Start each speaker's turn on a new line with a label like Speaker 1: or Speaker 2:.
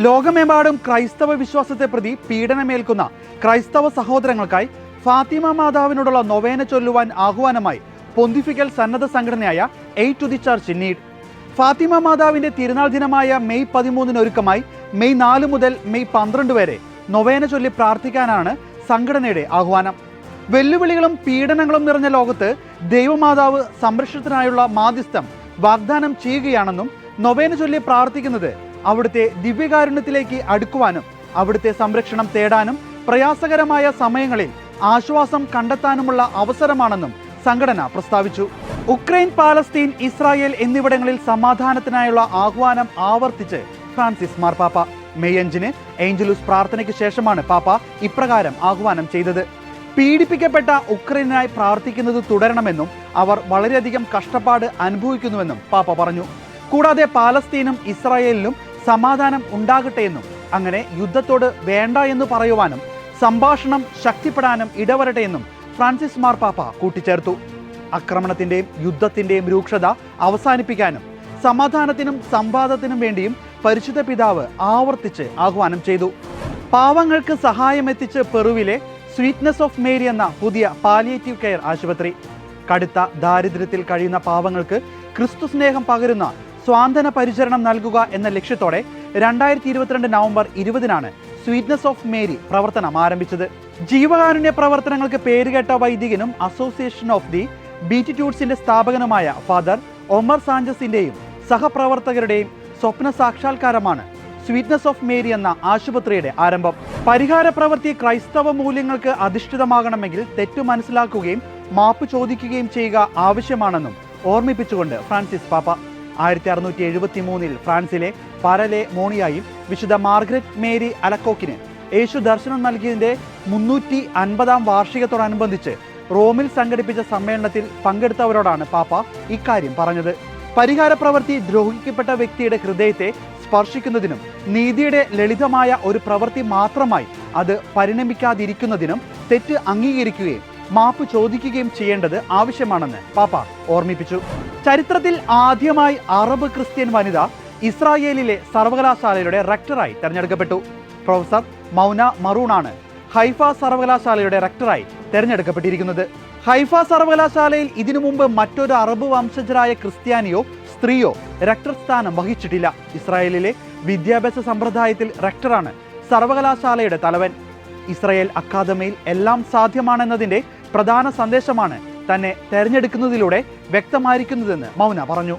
Speaker 1: ലോകമെമ്പാടും ക്രൈസ്തവ വിശ്വാസത്തെ പ്രതി പീഡനമേൽക്കുന്ന ക്രൈസ്തവ സഹോദരങ്ങൾക്കായി ഫാത്തിമ മാതാവിനോടുള്ള നൊവേന ചൊല്ലുവാൻ ആഹ്വാനമായി പൊന്തിഫിക്കൽ സന്നദ്ധ സംഘടനയായ aid to the church in need. Fatima മാതാവിന്റെ തിരുനാൾ ദിനമായ മെയ് 13 ഒരുക്കമായി മെയ് 4 മുതൽ മെയ് 12 വരെ നൊവേന ചൊല്ലി പ്രാർത്ഥിക്കാനാണ് സംഘടനയുടെ ആഹ്വാനം. വെല്ലുവിളികളും പീഡനങ്ങളും നിറഞ്ഞ ലോകത്ത് ദൈവമാതാവ് സംരക്ഷണത്തിനായുള്ള മാധ്യസ്ഥം വാഗ്ദാനം ചെയ്യുകയാണെന്നും നൊവേന ചൊല്ലി പ്രാർത്ഥിക്കുന്നത് അവിടുത്തെ ദിവ്യകാരുണ്യത്തിലേക്ക് അടുക്കുവാനും അവിടുത്തെ സംരക്ഷണം തേടാനും പ്രയാസകരമായ സമയങ്ങളിൽ ആശ്വാസം കണ്ടെത്താനുമുള്ള അവസരമാണെന്നും സംഘടന പ്രസ്താവിച്ചു. ഉക്രൈൻ, പാലസ്തീൻ, ഇസ്രായേൽ എന്നിവിടങ്ങളിൽ സമാധാനത്തിനായുള്ള ആഹ്വാനം ആവർത്തിച്ച് ഫ്രാൻസിസ് മാർപ്പാപ്പ. മെയ് 5 ഏഞ്ചലൂസ് പ്രാർത്ഥനയ്ക്ക് ശേഷമാണ് പാപ്പ ഇപ്രകാരം ആഹ്വാനം ചെയ്തത്. പീഡിപ്പിക്കപ്പെട്ട ഉക്രൈനായി പ്രാർത്ഥിക്കുന്നത് തുടരണമെന്നും അവർ വളരെയധികം കഷ്ടപ്പാട് അനുഭവിക്കുന്നുവെന്നും പാപ്പ പറഞ്ഞു. കൂടാതെ പാലസ്തീനും ഇസ്രായേലിലും സമാധാനം ഉണ്ടാകട്ടെ എന്നും അങ്ങനെ യുദ്ധത്തോട് വേണ്ട എന്ന് പറയുവാനും സംഭാഷണം ശക്തിപ്പെടാനും ഇടവരട്ടെ എന്നും ഫ്രാൻസിസ് മാർപ്പാപ്പ കൂട്ടിച്ചേർത്തു. ആക്രമണത്തിന്റെയും യുദ്ധത്തിന്റെയും രൂക്ഷത അവസാനിപ്പിക്കാനും സമാധാനത്തിനും സംവാദത്തിനും വേണ്ടിയും പരിശുദ്ധ പിതാവ് ആവർത്തിച്ച് ആഹ്വാനം ചെയ്തു. പാവങ്ങൾക്ക് സഹായമെത്തിച്ച് പെറുവിലെ സ്വീറ്റ്നെസ് ഓഫ് മേരി എന്ന പുതിയ പാലിയേറ്റീവ് കെയർ ആശുപത്രി. കടുത്ത ദാരിദ്ര്യത്തിൽ കഴിയുന്ന പാവങ്ങൾക്ക് ക്രിസ്തു സ്നേഹം പകരുന്ന സ്വാന്തന പരിചരണം നൽകുക എന്ന ലക്ഷ്യത്തോടെ 2022 നവംബർ 20 സ്വീറ്റ്നെസ് ഓഫ് മേരി പ്രവർത്തനം ആരംഭിച്ചത്. ജീവകാരുണ്യ പ്രവർത്തനങ്ങൾക്ക് പേരുകേട്ട വൈദികനും അസോസിയേഷൻ ഓഫ് ദി ബീറ്റിറ്റ്യൂഡ്സിന്റെ സ്ഥാപകനുമായ ഫാദർ ഒമർ സാഞ്ചസിന്റെയും സഹപ്രവർത്തകരുടെയും സ്വപ്ന സാക്ഷാത്കാരമാണ് സ്വീറ്റ്നെസ് ഓഫ് മേരി എന്ന ആശുപത്രിയുടെ ആരംഭം. പരിഹാര പ്രവൃത്തി ക്രൈസ്തവ മൂല്യങ്ങൾക്ക് അധിഷ്ഠിതമാകണമെങ്കിൽ തെറ്റു മനസ്സിലാക്കുകയും മാപ്പ് ചോദിക്കുകയും ചെയ്യുക ആവശ്യമാണെന്നും ഓർമ്മിപ്പിച്ചുകൊണ്ട് ഫ്രാൻസിസ് പാപ്പ 1673 ഫ്രാൻസിലെ പരലെ മോണിയായിൽ വിശുദ്ധ മാർഗ്രറ്റ് മേരി അലക്കോക്കിന് യേശു ദർശനം നൽകിയതിന്റെ 350-ാം വാർഷികത്തോടനുബന്ധിച്ച് റോമിൽ സംഘടിപ്പിച്ച സമ്മേളനത്തിൽ പങ്കെടുത്തവരോടാണ് പാപ്പ ഇക്കാര്യം പറഞ്ഞത്. പരിഹാര പ്രവൃത്തി ദ്രോഹിക്കപ്പെട്ട വ്യക്തിയുടെ ഹൃദയത്തെ സ്പർശിക്കുന്നതിനും നീതിയുടെ ലളിതമായ ഒരു പ്രവൃത്തി മാത്രമായി അത് പരിണമിക്കാതിരിക്കുന്നതിനും തെറ്റ് അംഗീകരിക്കുകയും മാപ്പ് ചോദിക്കുകയും ചെയ്യേണ്ടത് ആവശ്യമാണെന്ന് പാപ്പ ഓർമ്മിപ്പിച്ചു. ചരിത്രത്തിൽ ആദ്യമായി അറബ് ക്രിസ്ത്യൻ വനിത ഇസ്രായേലിലെ സർവകലാശാലയുടെ റെക്ടറായി തെരഞ്ഞെടുക്കപ്പെട്ടു. പ്രൊഫസർ മൗന മറൂണാണ് ഹൈഫ സർവകലാശാലയുടെ റെക്ടറായി തെരഞ്ഞെടുക്കപ്പെട്ടിരിക്കുന്നത്. ഹൈഫ സർവകലാശാലയിൽ ഇതിനു മുമ്പ് മറ്റൊരു അറബ് വംശജരായ ക്രിസ്ത്യാനിയോ സ്ത്രീയോ റെക്ടർ സ്ഥാനം വഹിച്ചിട്ടില്ല. ഇസ്രായേലിലെ വിദ്യാഭ്യാസ സമ്പ്രദായത്തിൽ റെക്ടറാണ് സർവകലാശാലയുടെ തലവൻ. ഇസ്രായേൽ അക്കാദമിയിൽ എല്ലാം സാധ്യമാണെന്നതിന്റെ പ്രധാന സന്ദേശമാണ് തന്നെ തെരഞ്ഞെടുക്കുന്നതിലൂടെ വ്യക്തമായിരിക്കുന്നതെന്ന് മൗന പറഞ്ഞു.